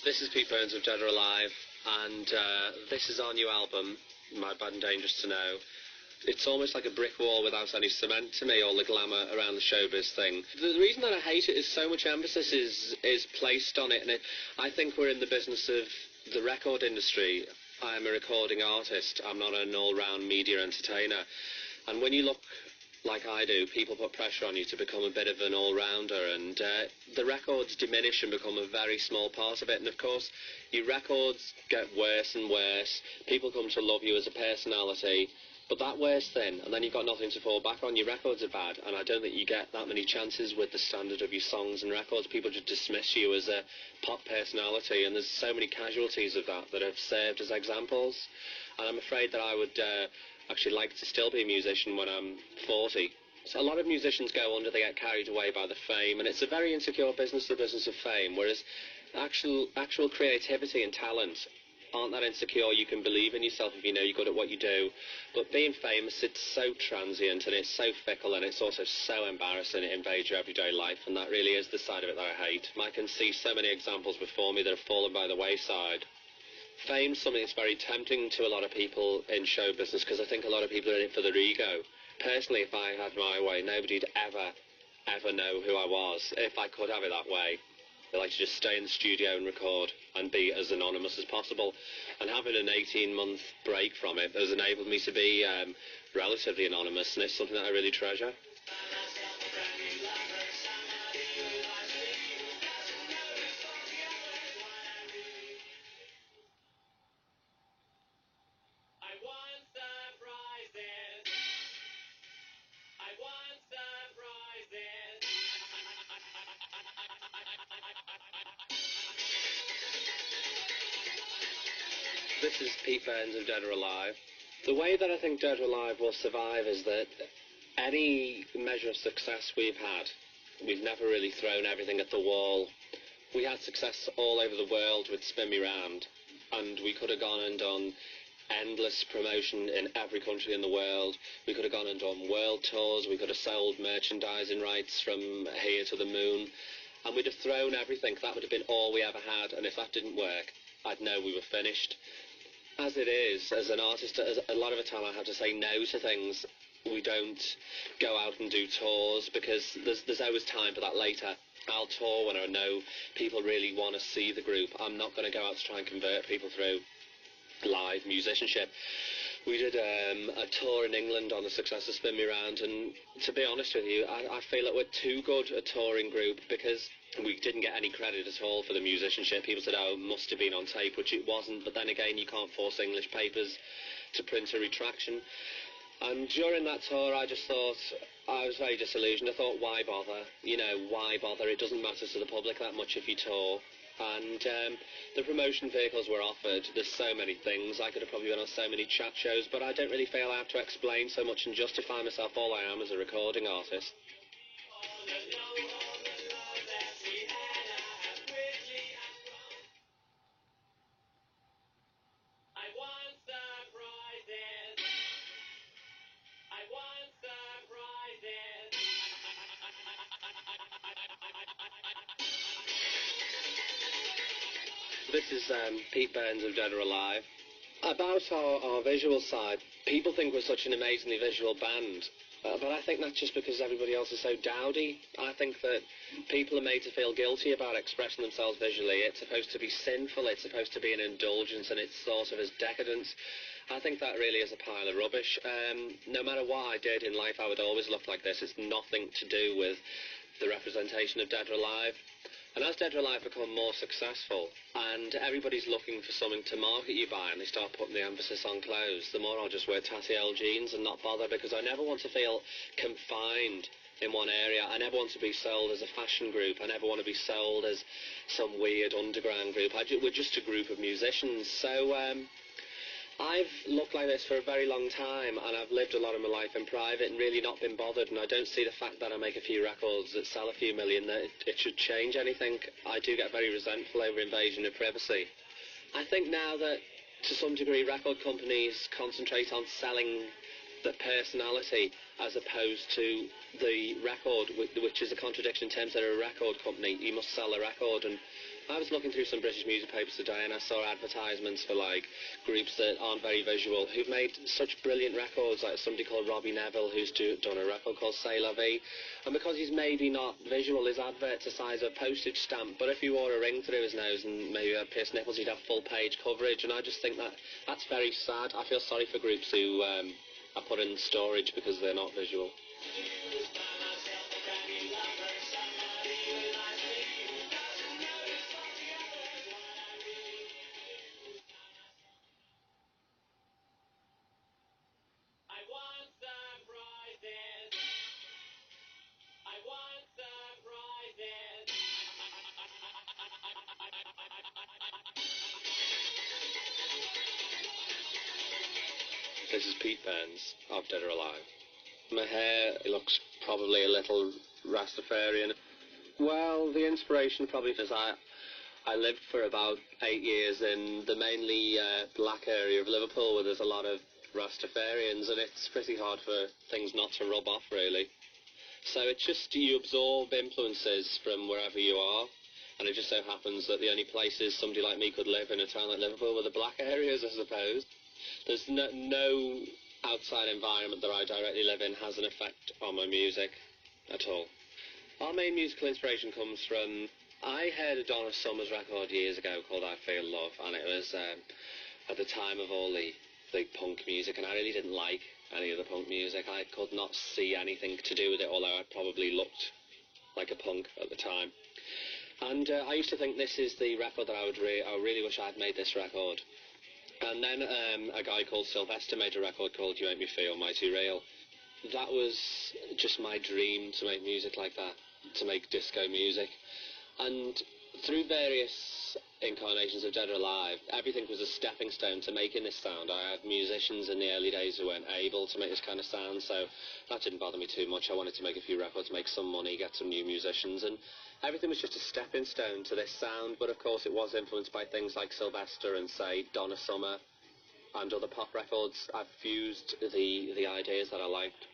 This is Pete Burns of Dead or Alive, and this is our new album, My Bad and Dangerous to Know. It's almost like a brick wall without any cement to me, all the glamour around the showbiz thing. The reason that I hate it is so much emphasis is placed on it, and I think we're in the business of the record industry. I'm a recording artist, I'm not an all-round media entertainer. And when you look like I do, people put pressure on you to become a bit of an all-rounder, and the records diminish and become a very small part of it. And of course, your records get worse and worse. People come to love you as a personality, but that wears thin, and then you've got nothing to fall back on. Your records are bad, and I don't think you get that many chances with the standard of your songs and records. People just dismiss you as a pop personality, and there's so many casualties of that have served as examples. And I'm afraid that I would actually like to still be a musician when I'm 40. So a lot of musicians go under, they get carried away by the fame, and it's a very insecure business, the business of fame, whereas actual creativity and talent aren't that insecure. You can believe in yourself if you know you're good at what you do. But being famous, it's so transient and it's so fickle, and it's also so embarrassing. It invades your everyday life, and that really is the side of it that I hate. I can see so many examples before me that have fallen by the wayside. Fame's something that's very tempting to a lot of people in show business, because I think a lot of people are in it for their ego. Personally, if I had my way, nobody'd ever know who I was, if I could have it that way. I like to just stay in the studio and record and be as anonymous as possible. And having an 18-month break from it has enabled me to be relatively anonymous, and it's something that I really treasure. This is Pete Burns of Dead or Alive. The way that I think Dead or Alive will survive is that any measure of success we've had, we've never really thrown everything at the wall. We had success all over the world with Spin Me Round, and we could have gone and done endless promotion in every country in the world. We could have gone and done world tours, we could have sold merchandising rights from here to the moon, and we'd have thrown everything. That would have been all we ever had, and if that didn't work, I'd know we were finished. As it is, as an artist, a lot of the time I have to say no to things. We don't go out and do tours because there's always time for that later. I'll tour when I know people really want to see the group. I'm not going to go out to try and convert people through live musicianship. We did a tour in England on the success of Spin Me Round, and to be honest with you, I feel that we're too good a touring group because we didn't get any credit at all for the musicianship. People said, oh, it must have been on tape, which it wasn't, but then again, you can't force English papers to print a retraction. And during that tour, I just thought, I was very disillusioned. I thought, why bother? You know, why bother? It doesn't matter to the public that much if you tour. And the promotion vehicles were offered. There's so many things. I could have probably been on so many chat shows, but I don't really feel I have to explain so much and justify myself. All I am is a recording artist. This is Pete Burns of Dead or Alive. About our visual side, people think we're such an amazingly visual band, but I think that's just because everybody else is so dowdy. I think that people are made to feel guilty about expressing themselves visually. It's supposed to be sinful, it's supposed to be an indulgence, and it's thought of as decadence. I think that really is a pile of rubbish. No matter what I did in life, I would always look like this. It's nothing to do with the representation of Dead or Alive. And as Dead or Alive become more successful, and everybody's looking for something to market you by, and they start putting the emphasis on clothes, the more I'll just wear tatty L jeans and not bother, because I never want to feel confined in one area. I never want to be sold as a fashion group. I never want to be sold as some weird underground group. We're just a group of musicians. So I've looked like this for a very long time, and I've lived a lot of my life in private and really not been bothered, and I don't see the fact that I make a few records that sell a few million that it should change anything. I do get very resentful over invasion of privacy. I think now that, to some degree, record companies concentrate on selling the personality as opposed to the record, which is a contradiction in terms that a record company, you must sell a record. And I was looking through some British music papers today and I saw advertisements for like groups that aren't very visual who've made such brilliant records, like somebody called Robbie Neville who's done a record called C'est La Vie, and because he's maybe not visual, his advert's the size of a postage stamp, but if he wore a ring through his nose and maybe had pierced nipples, he'd have full page coverage. And I just think that that's very sad. I feel sorry for groups who are put in storage because they're not visual. This is Pete Burns of Dead or Alive. My hair looks probably a little Rastafarian. Well, the inspiration probably is I lived for about 8 years in the mainly black area of Liverpool where there's a lot of Rastafarians, and it's pretty hard for things not to rub off, really. So it's just you absorb influences from wherever you are, and it just so happens that the only places somebody like me could live in a town like Liverpool were the black areas, I suppose. There's no outside environment that I directly live in has an effect on my music at all. Our main musical inspiration comes from... I heard a Donna Summers record years ago called I Feel Love, and it was at the time of all the punk music, and I really didn't like any of the punk music. I could not see anything to do with it, although I probably looked like a punk at the time. And I used to think this is the record that I really wish I'd made this record. And then a guy called Sylvester made a record called You Make Me Feel Mighty Real. That was just my dream, to make music like that, to make disco music. And through various incarnations of Dead or Alive, everything was a stepping stone to making this sound. I had musicians in the early days who weren't able to make this kind of sound, so that didn't bother me too much. I wanted to make a few records, make some money, get some new musicians, and everything was just a stepping stone to this sound. But of course it was influenced by things like Sylvester and, say, Donna Summer and other pop records. I've fused the ideas that I liked.